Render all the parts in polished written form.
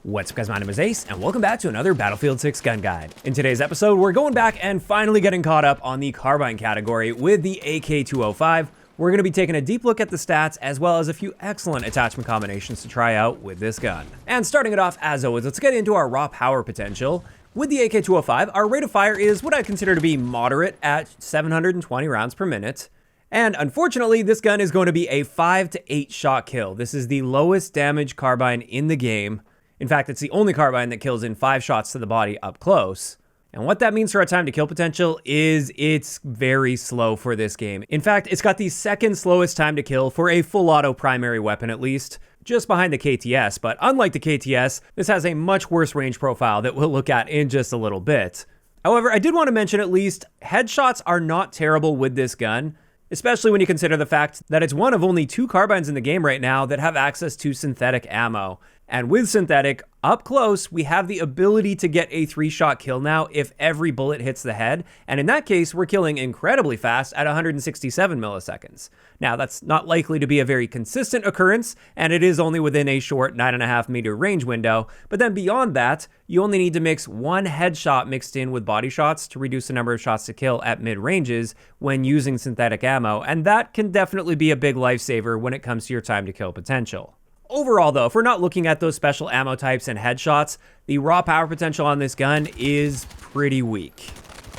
What's up guys, my name is Ace, and welcome back to another Battlefield 6 gun guide. In today's episode, we're going back and finally getting caught up on the Carbine category with the AK-205. We're going to be taking a deep look at the stats, as well as a few excellent attachment combinations to try out with this gun. And starting it off, as always, let's get into our raw power potential. With the AK-205, our rate of fire is what I consider to be moderate at 720 rounds per minute. And unfortunately, this gun is going to be a 5 to 8 shot kill. This is the lowest damage carbine in the game. In fact, it's the only carbine that kills in 5 shots to the body up close. And what that means for our time to kill potential is it's very slow for this game. In fact, it's got the second slowest time to kill for a full auto primary weapon at least, just behind the KTS. But unlike the KTS, this has a much worse range profile that we'll look at in just a little bit. However, I did want to mention at least, headshots are not terrible with this gun, especially when you consider the fact that it's one of only 2 carbines in the game right now that have access to synthetic ammo. And with synthetic, up close, we have the ability to get a 3-shot kill now if every bullet hits the head. And in that case, we're killing incredibly fast at 167 milliseconds. Now, that's not likely to be a very consistent occurrence, and it is only within a short 9.5 meter range window. But then beyond that, you only need to mix 1 headshot mixed in with body shots to reduce the number of shots to kill at mid ranges when using synthetic ammo. And that can definitely be a big lifesaver when it comes to your time to kill potential. Overall though, if we're not looking at those special ammo types and headshots, the raw power potential on this gun is pretty weak.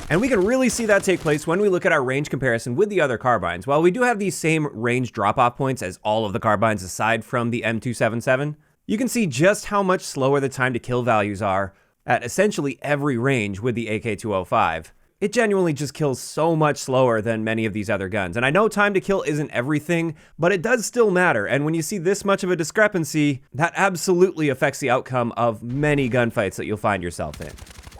And we can really see that take place when we look at our range comparison with the other carbines. While we do have these same range drop-off points as all of the carbines aside from the M277, you can see just how much slower the time to kill values are at essentially every range with the AK-205. It genuinely just kills so much slower than many of these other guns. And I know time to kill isn't everything, but it does still matter. And when you see this much of a discrepancy, that absolutely affects the outcome of many gunfights that you'll find yourself in.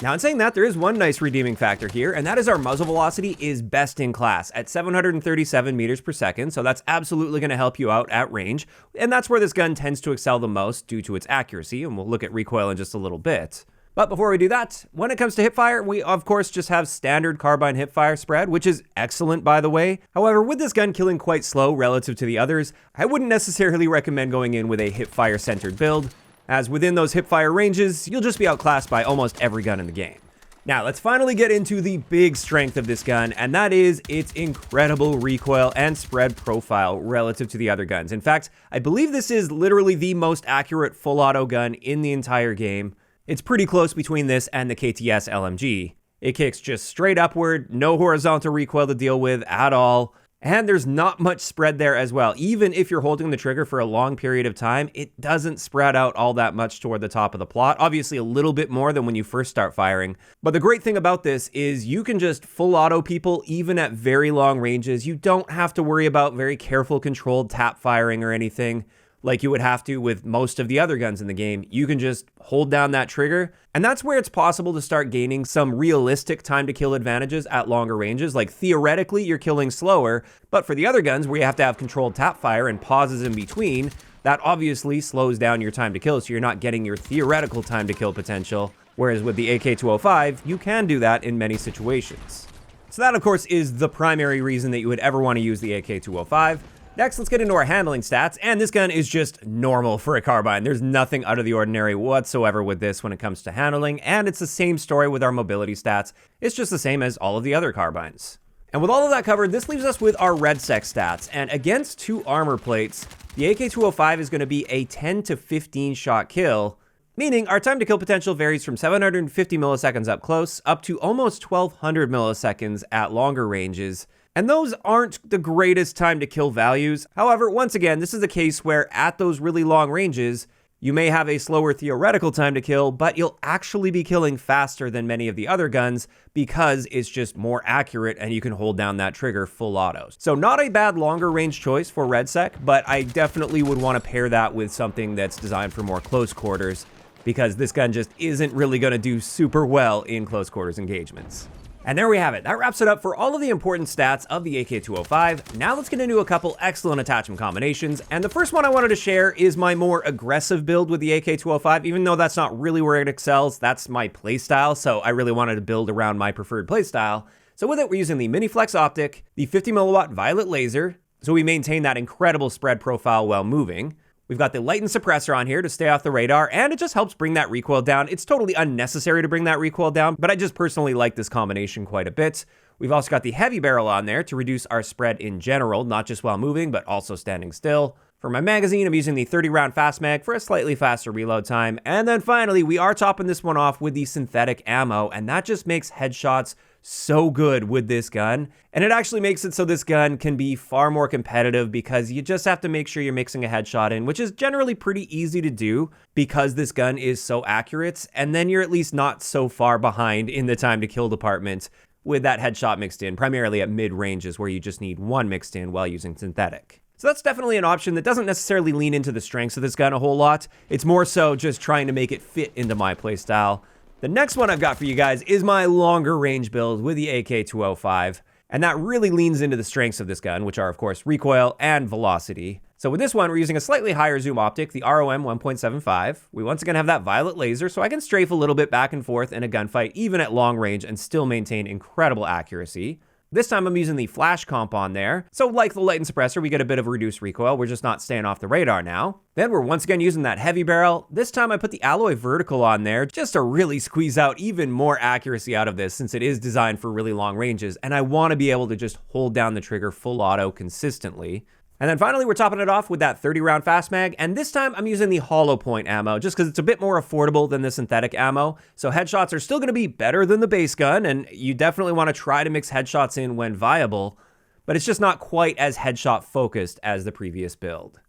Now, in saying that, there is one nice redeeming factor here, and that is our muzzle velocity is best in class at 737 meters per second. So that's absolutely going to help you out at range. And that's where this gun tends to excel the most due to its accuracy. And we'll look at recoil in just a little bit. But before we do that, when it comes to hipfire, we of course just have standard carbine hipfire spread, which is excellent by the way. However, with this gun killing quite slow relative to the others, I wouldn't necessarily recommend going in with a hipfire centered build, as within those hipfire ranges, you'll just be outclassed by almost every gun in the game. Now, let's finally get into the big strength of this gun, and that is its incredible recoil and spread profile relative to the other guns. In fact, I believe this is literally the most accurate full auto gun in the entire game. It's pretty close between this and the KTS LMG. It kicks just straight upward, no horizontal recoil to deal with at all, and there's not much spread there as well. Even if you're holding the trigger for a long period of time, it doesn't spread out all that much toward the top of the plot. Obviously a little bit more than when you first start firing. But the great thing about this is you can just full auto people even at very long ranges. You don't have to worry about very careful controlled tap firing or anything like you would have to with most of the other guns in the game. You can just hold down that trigger, and that's where it's possible to start gaining some realistic time to kill advantages at longer ranges. Like theoretically, you're killing slower, but for the other guns where you have to have controlled tap fire and pauses in between, that obviously slows down your time to kill, so you're not getting your theoretical time to kill potential. Whereas with the AK-205, you can do that in many situations. So that of course is the primary reason that you would ever want to use the AK-205. Next, let's get into our handling stats, and this gun is just normal for a carbine. There's nothing out of the ordinary whatsoever with this when it comes to handling, and it's the same story with our mobility stats. It's just the same as all of the other carbines. And with all of that covered, this leaves us with our REDSEC stats, and against 2 armor plates, the AK-205 is going to be a 10 to 15 shot kill, meaning our time to kill potential varies from 750 milliseconds up close up to almost 1200 milliseconds at longer ranges. And those aren't the greatest time to kill values. However, once again, this is a case where at those really long ranges, you may have a slower theoretical time to kill, but you'll actually be killing faster than many of the other guns because it's just more accurate and you can hold down that trigger full auto. So not a bad longer range choice for REDSEC, but I definitely would want to pair that with something that's designed for more close quarters, because this gun just isn't really going to do super well in close quarters engagements. And there we have it. That wraps it up for all of the important stats of the AK-205. Now let's get into a couple excellent attachment combinations. And the first one I wanted to share is my more aggressive build with the AK-205. Even though that's not really where it excels, that's my playstyle. So I really wanted to build around my preferred playstyle. So with it, we're using the Mini Flex Optic, the 50 milliwatt violet laser. So we maintain that incredible spread profile while moving. We've got the lightened suppressor on here to stay off the radar, and it just helps bring that recoil down. It's totally unnecessary to bring that recoil down, but I just personally like this combination quite a bit. We've also got the heavy barrel on there to reduce our spread in general, not just while moving, but also standing still. For my magazine, I'm using the 30-round fast mag for a slightly faster reload time. And then finally, we are topping this one off with the synthetic ammo, and that just makes headshots so good with this gun. And it actually makes it so this gun can be far more competitive because you just have to make sure you're mixing a headshot in, which is generally pretty easy to do because this gun is so accurate. And then you're at least not so far behind in the time to kill department with that headshot mixed in, primarily at mid-ranges where you just need one mixed in while using synthetic. So that's definitely an option that doesn't necessarily lean into the strengths of this gun a whole lot. It's more so just trying to make it fit into my playstyle. The next one I've got for you guys is my longer range build with the AK-205, and that really leans into the strengths of this gun, which are of course recoil and velocity. So with this one, we're using a slightly higher zoom optic, the ROM 1.75. We once again have that violet laser, so I can strafe a little bit back and forth in a gunfight, even at long range, and still maintain incredible accuracy. This time I'm using the flash comp on there. So like the lightened suppressor, we get a bit of reduced recoil. We're just not staying off the radar now. Then we're once again using that heavy barrel. This time I put the alloy vertical on there just to really squeeze out even more accuracy out of this, since it is designed for really long ranges. And I want to be able to just hold down the trigger full auto consistently. And then finally, we're topping it off with that 30-round fast mag, and this time I'm using the hollow point ammo just because it's a bit more affordable than the synthetic ammo. So headshots are still going to be better than the base gun, and you definitely want to try to mix headshots in when viable, but it's just not quite as headshot focused as the previous build.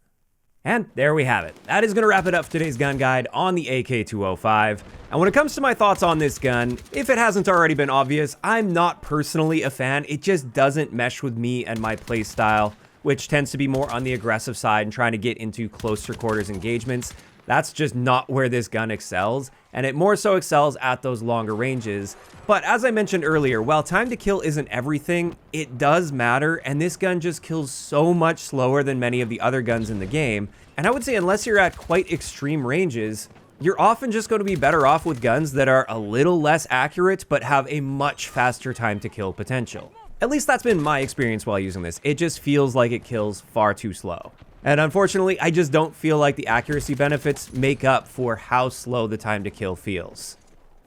And there we have it. That is going to wrap it up for today's gun guide on the AK-205. And when it comes to my thoughts on this gun, if it hasn't already been obvious, I'm not personally a fan. It just doesn't mesh with me and my playstyle, which tends to be more on the aggressive side and trying to get into closer quarters engagements. That's just not where this gun excels, and it more so excels at those longer ranges. But as I mentioned earlier, while time to kill isn't everything, it does matter, and this gun just kills so much slower than many of the other guns in the game. And I would say unless you're at quite extreme ranges, you're often just going to be better off with guns that are a little less accurate but have a much faster time to kill potential. At least that's been my experience while using this. It just feels like it kills far too slow. And unfortunately, I just don't feel like the accuracy benefits make up for how slow the time to kill feels.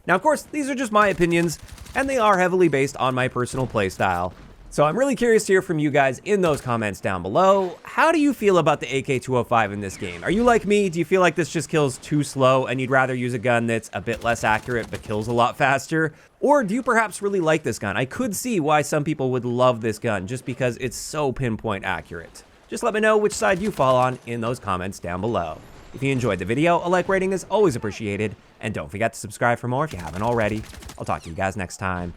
Now, of course, these are just my opinions, and they are heavily based on my personal playstyle. So I'm really curious to hear from you guys in those comments down below. How do you feel about the AK-205 in this game? Are you like me? Do you feel like this just kills too slow and you'd rather use a gun that's a bit less accurate but kills a lot faster? Or do you perhaps really like this gun? I could see why some people would love this gun just because it's so pinpoint accurate. Just let me know which side you fall on in those comments down below. If you enjoyed the video, a like rating is always appreciated, and don't forget to subscribe for more if you haven't already. I'll talk to you guys next time.